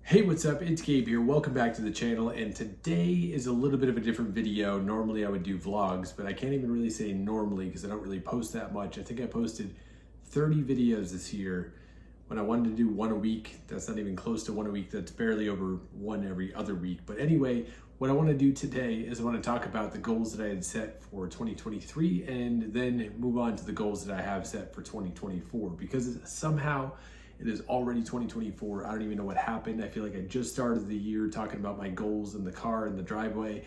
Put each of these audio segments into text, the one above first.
Hey, what's up? It's Gabe here. Welcome back to the channel, and today is a little bit of a different video. Normally I would do vlogs, but I can't even really say normally because I don't really post that much. I think I posted 30 videos this year when I wanted to do one a week. That's not even close to one a week. That's barely over one every other week. But anyway, what I want to do today is I want to talk about the goals that I had set for 2023 and then move on to the goals that I have set for 2024, because somehow it is already 2024. I don't even know what happened. I feel like I just started the year talking about my goals in the car in the driveway.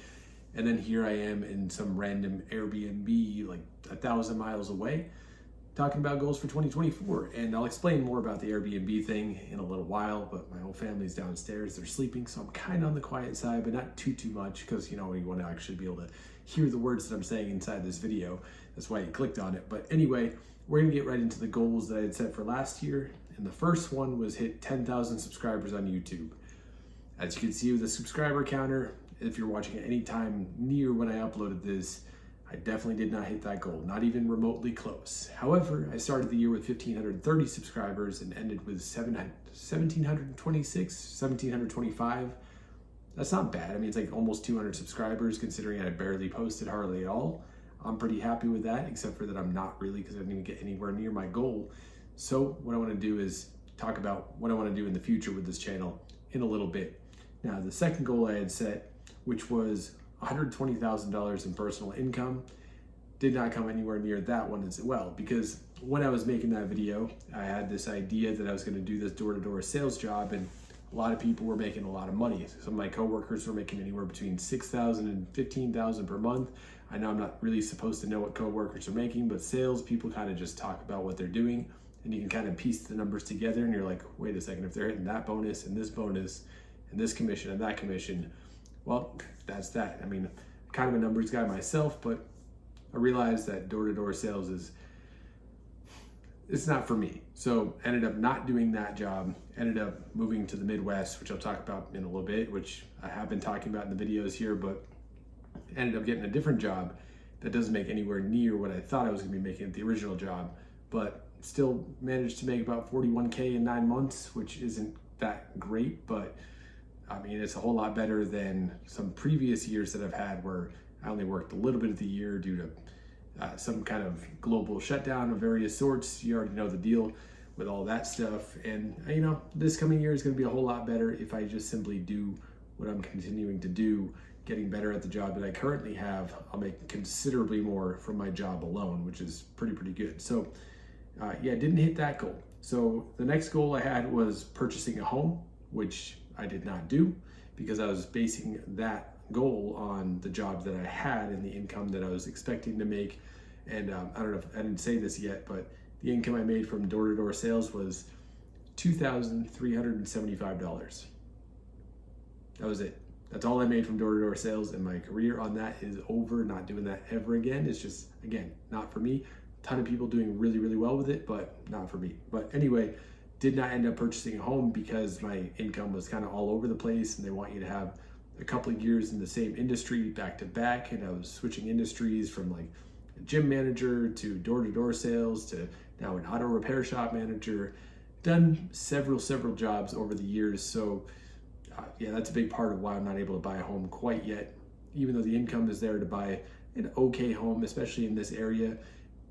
And then here I am in some random Airbnb like 1,000 miles away talking about goals for 2024. And I'll explain more about the Airbnb thing in a little while, but my whole family's downstairs. They're sleeping, so I'm kind of on the quiet side, but not too much because, you want to actually be able to hear the words that I'm saying inside this video. That's why you clicked on it. But anyway, we're going to get right into the goals that I had set for last year. And the first one was hit 10,000 subscribers on YouTube. As you can see with the subscriber counter, if you're watching at any time near when I uploaded this, I definitely did not hit that goal, not even remotely close. However, I started the year with 1,530 subscribers and ended with 1,725. That's not bad. I mean, it's like almost 200 subscribers considering I barely posted hardly at all. I'm pretty happy with that, except for that I'm not really, because I didn't even get anywhere near my goal. So what I want to do is talk about what I want to do in the future with this channel in a little bit. Now, the second goal I had set, which was $120,000 in personal income, did not come anywhere near that one as well, because when I was making that video, I had this idea that I was going to do this door-to-door sales job, and a lot of people were making a lot of money. Some of my coworkers were making anywhere between $6,000 and $15,000 per month. I know I'm not really supposed to know what coworkers are making, but sales people kind of just talk about what they're doing. And you can kind of piece the numbers together and you're like, wait a second, if they're hitting that bonus and this commission and that commission, well, that's that. I mean, I'm kind of a numbers guy myself, but I realized that door-to-door sales it's not for me. So ended up not doing that job, ended up moving to the Midwest, which I'll talk about in a little bit, which I have been talking about in the videos here, but ended up getting a different job that doesn't make anywhere near what I thought I was gonna be making at the original job, but still managed to make about 41K in 9 months, which isn't that great, but I mean, it's a whole lot better than some previous years that I've had where I only worked a little bit of the year due to some kind of global shutdown of various sorts. You already know the deal with all that stuff. And this coming year is going to be a whole lot better if I just simply do what I'm continuing to do, getting better at the job that I currently have. I'll make considerably more from my job alone, which is pretty good. So yeah, didn't hit that goal. So the next goal I had was purchasing a home, which I did not do because I was basing that goal on the job that I had and the income that I was expecting to make. And I don't know if I didn't say this yet, but the income I made from door-to-door sales was $2,375. That was it. That's all I made from door-to-door sales, and my career on that is over. Not doing that ever again. It's just, again, not for me. Ton of people doing really well with it, but not for me. But anyway, did not end up purchasing a home because my income was kind of all over the place, and they want you to have a couple of years in the same industry back to back. And I was switching industries from like a gym manager to door-to-door sales to now an auto repair shop manager. Done several jobs over the years. So yeah, that's a big part of why I'm not able to buy a home quite yet, even though the income is there to buy an okay home, especially in this area.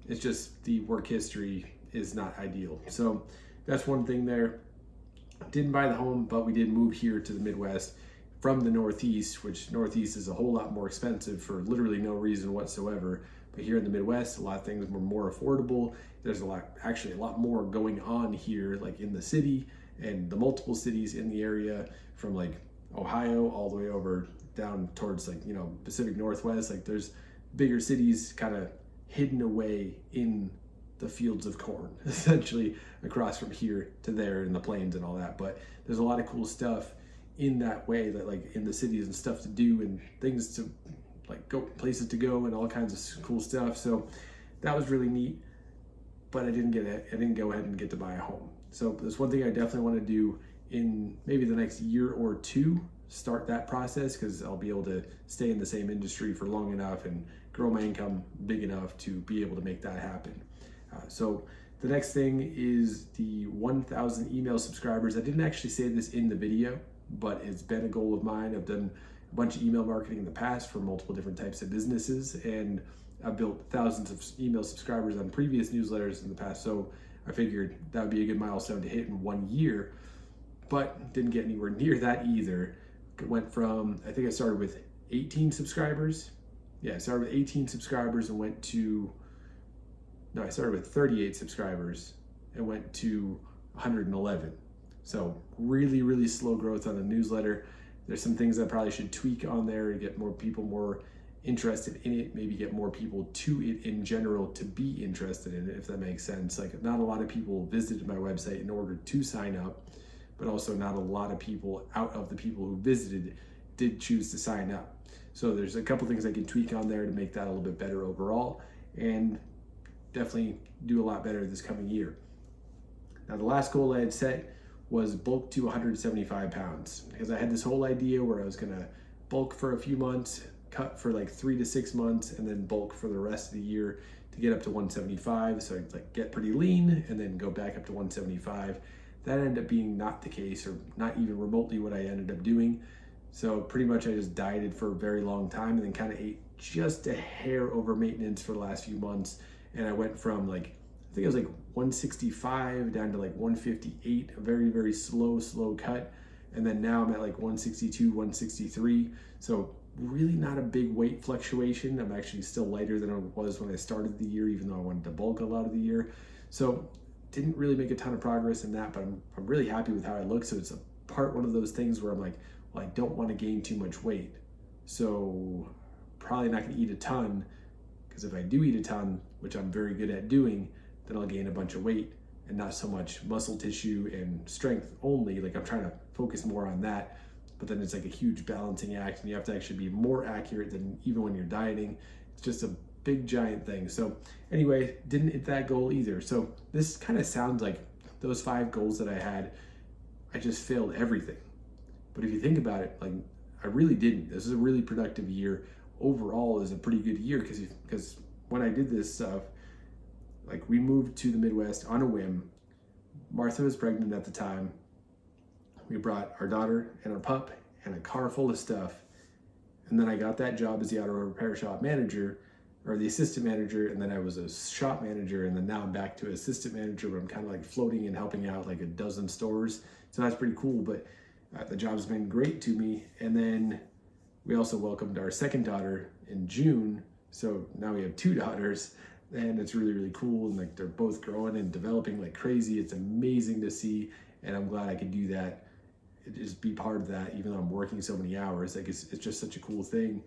It's just the work history is not ideal. So that's one thing there. Didn't buy the home, but we did move here to the Midwest from the Northeast, which Northeast is a whole lot more expensive for literally no reason whatsoever. But here in the Midwest, a lot of things were more affordable. There's a lot more going on here, like in the city and the multiple cities in the area, from like Ohio all the way over down towards like, Pacific Northwest. Like there's bigger cities kind of hidden away in the fields of corn, essentially across from here to there in the plains and all that. But there's a lot of cool stuff in that way, that like in the cities and stuff to do and things to like go, places to go and all kinds of cool stuff. So that was really neat, but I didn't go ahead and get to buy a home. So there's one thing I definitely want to do in maybe the next year or two, start that process, because I'll be able to stay in the same industry for long enough and grow my income big enough to be able to make that happen. So the next thing is the 1,000 email subscribers. I didn't actually say this in the video, but it's been a goal of mine. I've done a bunch of email marketing in the past for multiple different types of businesses, and I've built thousands of email subscribers on previous newsletters in the past. So I figured that would be a good milestone to hit in 1 year, but didn't get anywhere near that either. It went from, I think I started with 18 subscribers. Yeah, I started with 18 subscribers and went to, no, I started with 38 subscribers and went to 111. So really, really slow growth on the newsletter. There's some things I probably should tweak on there to get more people more interested in it, maybe get more people to it in general to be interested in it, if that makes sense. Like, not a lot of people visited my website in order to sign up, but also not a lot of people out of the people who visited did choose to sign up. So there's a couple things I can tweak on there to make that a little bit better overall, and definitely do a lot better this coming year. Now, the last goal I had set was bulk to 175 pounds, because I had this whole idea where I was gonna bulk for a few months, cut for like 3 to 6 months, and then bulk for the rest of the year to get up to 175. So I'd like get pretty lean and then go back up to 175. That ended up being not the case, or not even remotely what I ended up doing. So pretty much I just dieted for a very long time and then kind of ate just a hair over maintenance for the last few months. And I went from like, I think it was like 165 down to like 158, a very, very slow cut. And then now I'm at like 162, 163. So really not a big weight fluctuation. I'm actually still lighter than I was when I started the year, even though I wanted to bulk a lot of the year. So didn't really make a ton of progress in that, but I'm really happy with how I look. So it's one of those things where I'm like, well, I don't want to gain too much weight. So probably not going to eat a ton, because if I do eat a ton, which I'm very good at doing, then I'll gain a bunch of weight and not so much muscle tissue and strength only. Like, I'm trying to focus more on that, but then it's like a huge balancing act, and you have to actually be more accurate than even when you're dieting. It's just a big giant thing. So anyway, didn't hit that goal either. So this kind of sounds like those 5 goals that I had, I just failed everything. But if you think about it, like, I really didn't. This is a really productive year. Overall is a pretty good year, because when I did this stuff, like, we moved to the Midwest on a whim. Martha was pregnant at the time. We brought our daughter and our pup and a car full of stuff. And then I got that job as the auto repair shop manager, or the assistant manager, and then I was a shop manager, and then now I'm back to assistant manager, but I'm kind of like floating and helping out like a dozen stores. So that's pretty cool, but the job's been great to me. And then we also welcomed our second daughter in June. So now we have 2 daughters, and it's really, really cool. And like, they're both growing and developing like crazy. It's amazing to see. And I'm glad I could do that, just be part of that, even though I'm working so many hours. Like, it's just such a cool thing.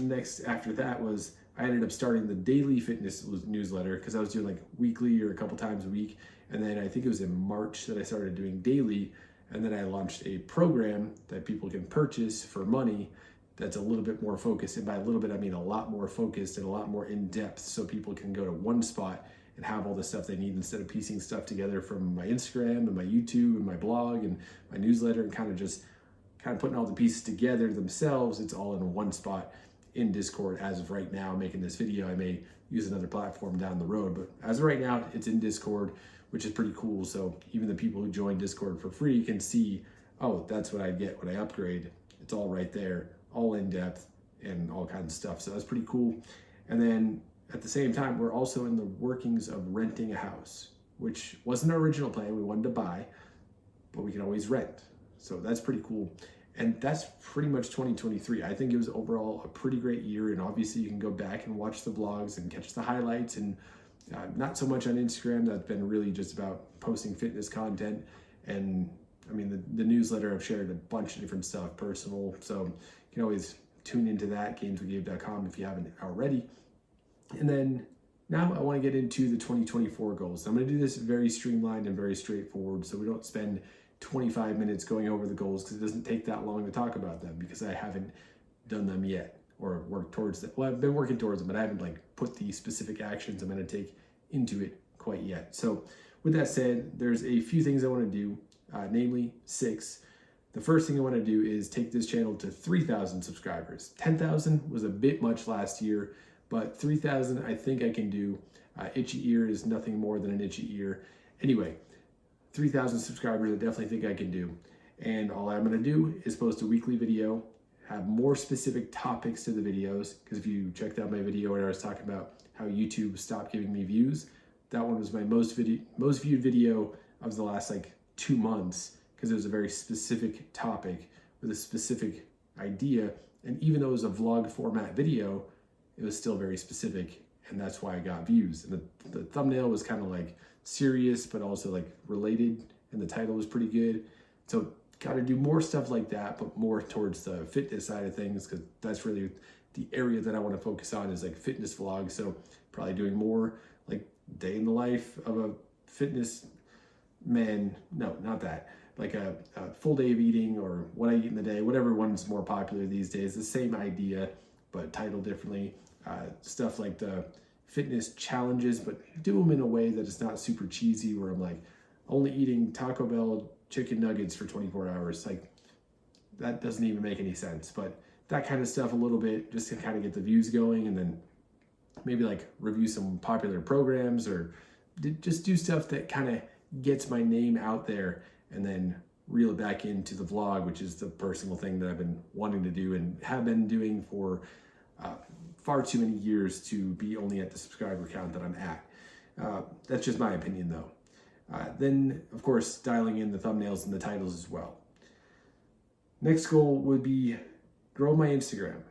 Next after that was, I ended up starting the daily fitness newsletter, because I was doing like weekly or a couple times a week. And then I think it was in March that I started doing daily. And then I launched a program that people can purchase for money that's a little bit more focused. And by a little bit, I mean a lot more focused and a lot more in depth, so people can go to one spot and have all the stuff they need, instead of piecing stuff together from my Instagram and my YouTube and my blog and my newsletter, and kind of putting all the pieces together themselves. It's all in one spot in Discord as of right now. Making this video, I may use another platform down the road, but as of right now, it's in Discord, which is pretty cool. So even the people who join Discord for free can see, oh, that's what I get when I upgrade. It's all right there, all in depth and all kinds of stuff. So that's pretty cool. And then at the same time, we're also in the workings of renting a house, which wasn't our original plan. We wanted to buy, but we can always rent. So that's pretty cool. And that's pretty much 2023. I think it was overall a pretty great year. And obviously you can go back and watch the vlogs and catch the highlights, and not so much on Instagram. That's been really just about posting fitness content. And I mean, the newsletter, I've shared a bunch of different stuff, personal. So you can always tune into that, gameswithgabe.com, if you haven't already. And then now I want to get into the 2024 goals. I'm going to do this very streamlined and very straightforward, so we don't spend 25 minutes going over the goals, because it doesn't take that long to talk about them, because I haven't done them yet or worked towards them. Well, I've been working towards them, but I haven't like put the specific actions I'm going to take into it quite yet. So with that said, there's a few things I want to do, namely 6. The first thing I want to do is take this channel to 3,000 subscribers. 10,000 was a bit much last year, but 3,000 I think I can do. Itchy ear is nothing more than an itchy ear. Anyway, 3,000 subscribers I definitely think I can do. And all I'm gonna do is post a weekly video, have more specific topics to the videos, because if you checked out my video where I was talking about how YouTube stopped giving me views, that one was my most viewed video of the last like 2 months, because it was a very specific topic with a specific idea. And even though it was a vlog format video, it was still very specific, and that's why I got views. And the thumbnail was kind of like serious, but also like related, and the title was pretty good. So got to do more stuff like that, but more towards the fitness side of things, because that's really the area that I want to focus on, is like fitness vlogs. So probably doing more like day in the life of a fitness man. No, not that. Like a full day of eating, or what I eat in the day, whatever one's more popular these days. The same idea, but titled differently. Stuff like the fitness challenges, but do them in a way that it's not super cheesy, where I'm like only eating Taco Bell chicken nuggets for 24 hours. Like, that doesn't even make any sense. But that kind of stuff a little bit, just to kind of get the views going, and then maybe like review some popular programs, or just do stuff that kind of gets my name out there, and then reel it back into the vlog, which is the personal thing that I've been wanting to do and have been doing for far too many years to be only at the subscriber count that I'm at. That's just my opinion though. Then of course, dialing in the thumbnails and the titles as well. Next goal would be grow my Instagram.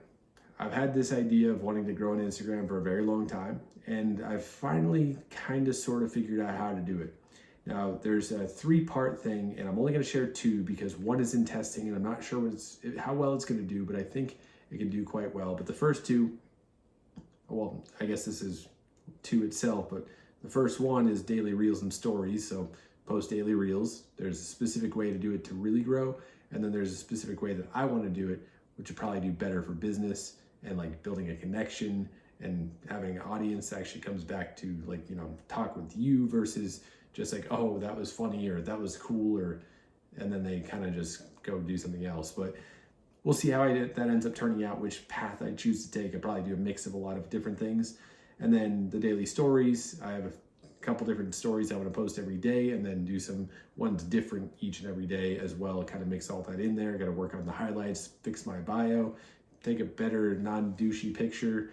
I've had this idea of wanting to grow an Instagram for a very long time, and I've finally kind of sort of figured out how to do it. Now, there's a 3-part thing, and I'm only going to share 2 because one is in testing, and I'm not sure how well it's going to do, but I think it can do quite well. But the first 2, well, I guess this is 2 itself, but the first one is daily reels and stories. So post daily reels. There's a specific way to do it to really grow, and then there's a specific way that I want to do it, which would probably do better for business and like building a connection and having an audience that actually comes back to, like, you know, talk with you, versus just like, oh, that was funny, or that was cool, or, and then they kind of just go do something else. But we'll see how that ends up turning out, which path I choose to take. I probably do a mix of a lot of different things. And then the daily stories, I have a couple different stories I want to post every day, and then do some ones different each and every day as well. Kind of mix all that in there. Got to work on the highlights, fix my bio, take a better non-douchey picture,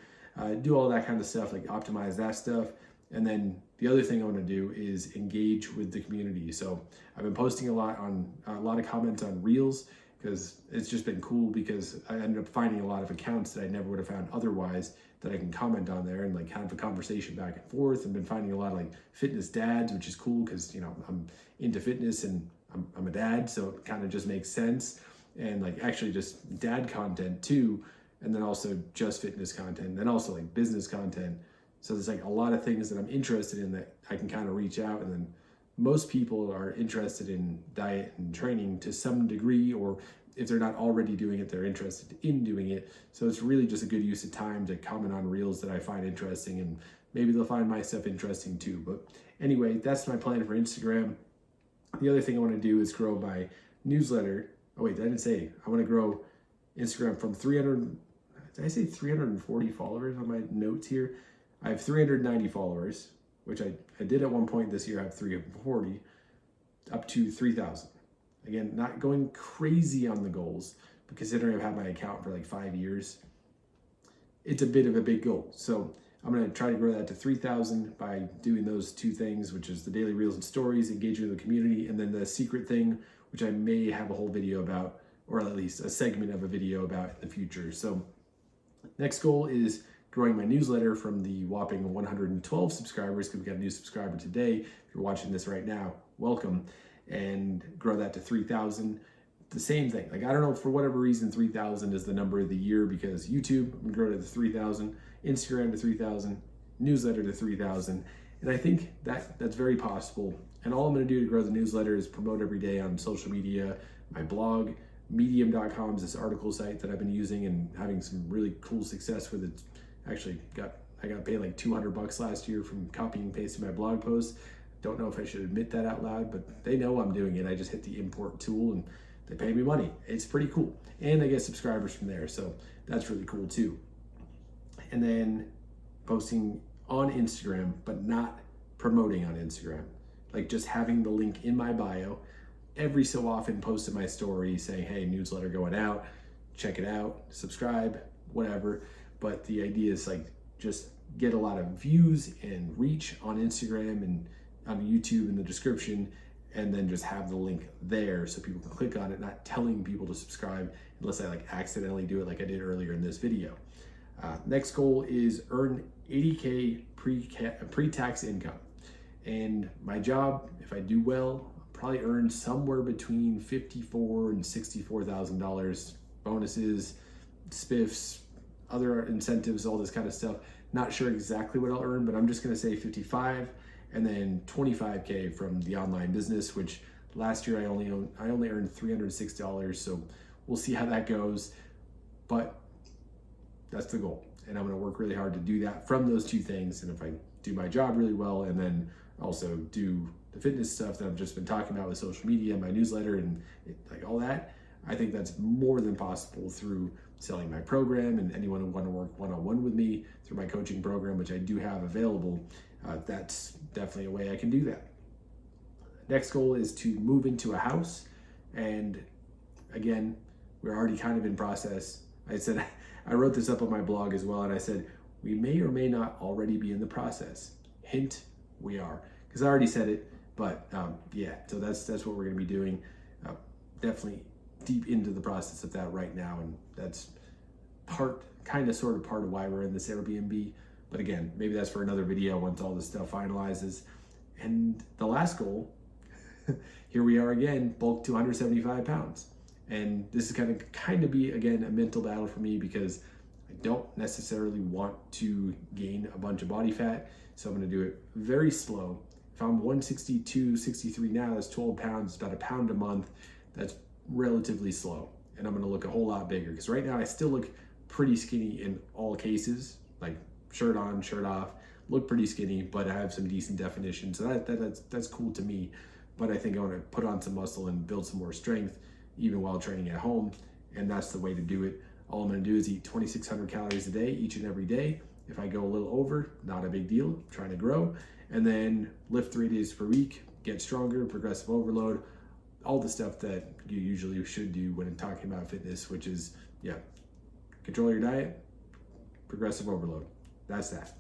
do all that kind of stuff, like optimize that stuff. And then the other thing I want to do is engage with the community. So I've been posting a lot of comments on Reels, because it's just been cool, because I ended up finding a lot of accounts that I never would have found otherwise that I can comment on there and like have a conversation back and forth. I've been finding a lot of like fitness dads, which is cool, because, you know, I'm into fitness and I'm a dad, so it kind of just makes sense. And like actually just dad content too, and then also just fitness content, and then also like business content. So there's like a lot of things that I'm interested in that I can kind of reach out. And then most people are interested in diet and training to some degree, or if they're not already doing it, they're interested in doing it. So it's really just a good use of time to comment on reels that I find interesting, and maybe they'll find my stuff interesting too. But anyway, that's my plan for Instagram. The other thing I want to do is grow my newsletter. Oh wait, I didn't say. I want to grow Instagram from 300, did I say 340 followers on my notes here? I have 390 followers, which I did at one point this year. I have 340, up to 3,000. Again, not going crazy on the goals, but considering I've had my account for like 5 years, it's a bit of a big goal. So I'm going to try to grow that to 3,000 by doing those 2 things, which is the daily reels and stories, engaging with the community, and then the secret thing, which I may have a whole video about, or at least a segment of a video about in the future. So next goal is growing my newsletter from the whopping 112 subscribers, because we got a new subscriber today. If you're watching this right now, welcome. And grow that to 3,000. The same thing. Like, I don't know, for whatever reason, 3,000 is the number of the year, because YouTube, I'm gonna grow to 3,000, Instagram to 3,000, newsletter to 3,000. And I think that's very possible. And all I'm gonna do to grow the newsletter is promote every day on social media, my blog. Medium.com is this article site that I've been using and having some really cool success with it. Actually, I got paid like $200 last year from copying and pasting my blog posts. Don't know if I should admit that out loud, but they know I'm doing it. I just hit the import tool and they pay me money. It's pretty cool. And I get subscribers from there, so that's really cool too. And then posting on Instagram, but not promoting on Instagram. Like just having the link in my bio every so often post in my story saying, hey, newsletter going out, check it out, subscribe, whatever. But the idea is like just get a lot of views and reach on Instagram and on YouTube in the description, and then just have the link there so people can click on it, not telling people to subscribe unless I like accidentally do it like I did earlier in this video. Next goal is earn 80K pre-tax income. And my job, if I do well, I'll probably earn somewhere between $54,000 and $64,000, bonuses, spiffs, other incentives, all this kind of stuff. Not sure exactly what I'll earn, but I'm just gonna say 55, and then 25K from the online business, which last year I only earned $306, so we'll see how that goes. But that's the goal, and I'm gonna work really hard to do that from those two things. And if I do my job really well, and then also do the fitness stuff that I've just been talking about with social media, my newsletter, and like all that, I think that's more than possible through selling my program, and anyone who want to work one-on-one with me through my coaching program, which I do have available. That's definitely a way I can do that. Next goal is to move into a house. And again, we're already kind of in process. I wrote this up on my blog as well, and I said, we may or may not already be in the process. Hint, we are. Because I already said it, but yeah, so that's what we're gonna be doing. Definitely deep into the process of that right now, and that's sort of part of why we're in this Airbnb. But again, maybe that's for another video once all this stuff finalizes. And the last goal, here we are again, bulk to 175 pounds. And this is gonna kind of be, again, a mental battle for me because I don't necessarily want to gain a bunch of body fat. So I'm gonna do it very slow. If I'm 162, 63 now, that's 12 pounds, about a pound a month. That's relatively slow. And I'm gonna look a whole lot bigger because right now I still look pretty skinny in all cases, like shirt on, shirt off, look pretty skinny, but I have some decent definition. So that's cool to me. But I think I wanna put on some muscle and build some more strength even while training at home. And that's the way to do it. All I'm gonna do is eat 2,600 calories a day, each and every day. If I go a little over, not a big deal, I'm trying to grow. And then lift 3 days per week, get stronger, progressive overload, all the stuff that you usually should do when talking about fitness, which is, yeah, control your diet, progressive overload. That's that.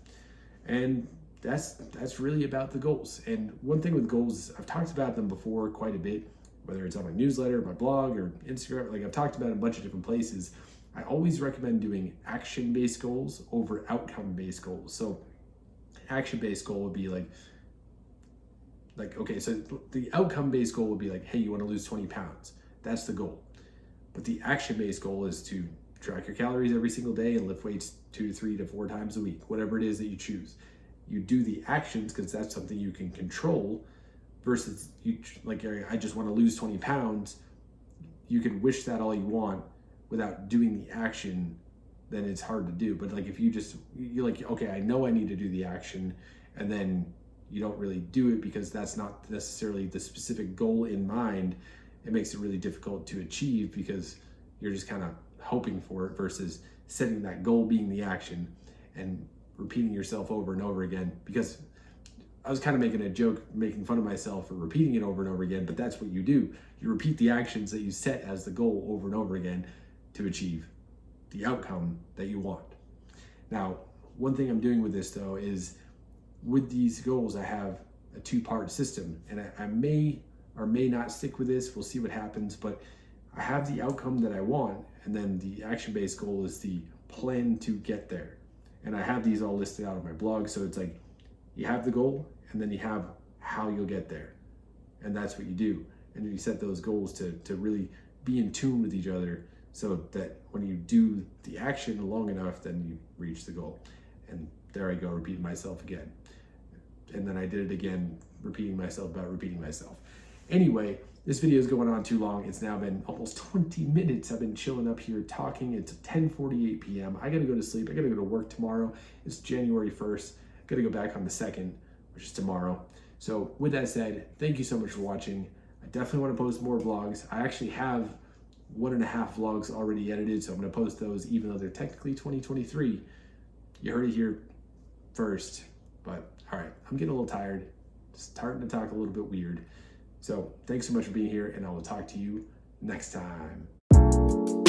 And that's really about the goals. And one thing with goals, I've talked about them before quite a bit, whether it's on my newsletter, my blog, or Instagram, like I've talked about in a bunch of different places. I always recommend doing action-based goals over outcome-based goals. So action-based goal would be like, okay, so the outcome-based goal would be like, hey, you want to lose 20 pounds. That's the goal. But the action-based goal is to track your calories every single day and lift weights 2 to 3 to 4 times a week, whatever it is that you choose. You do the actions because that's something you can control versus you, like, I just want to lose 20 pounds. You can wish that all you want without doing the action, then it's hard to do. But like if you're like, okay, I know I need to do the action, and then you don't really do it because that's not necessarily the specific goal in mind, it makes it really difficult to achieve because you're just kind of hoping for it versus setting that goal being the action and repeating yourself over and over again. Because I was kind of making a joke, making fun of myself for repeating it over and over again, but that's what you do. You repeat the actions that you set as the goal over and over again to achieve the outcome that you want. Now, one thing I'm doing with this though is with these goals, I have a 2-part system, and I may or may not stick with this. We'll see what happens, but I have the outcome that I want, and then the action-based goal is the plan to get there. And I have these all listed out on my blog. So it's like you have the goal, and then you have how you'll get there. And that's what you do. And then you set those goals to really be in tune with each other so that when you do the action long enough, then you reach the goal. And there I go, repeating myself again. And then I did it again, repeating myself about repeating myself. Anyway, this video is going on too long. It's now been almost 20 minutes. I've been chilling up here talking. It's 10:48 p.m. I gotta go to sleep. I gotta go to work tomorrow. It's January 1st. I gotta go back on the 2nd, which is tomorrow. So with that said, thank you so much for watching. I definitely want to post more vlogs. I actually have 1.5 vlogs already edited, so I'm gonna post those even though they're technically 2023. You heard it here first, but all right, I'm getting a little tired. Starting to talk a little bit weird. So thanks so much for being here, and I will talk to you next time.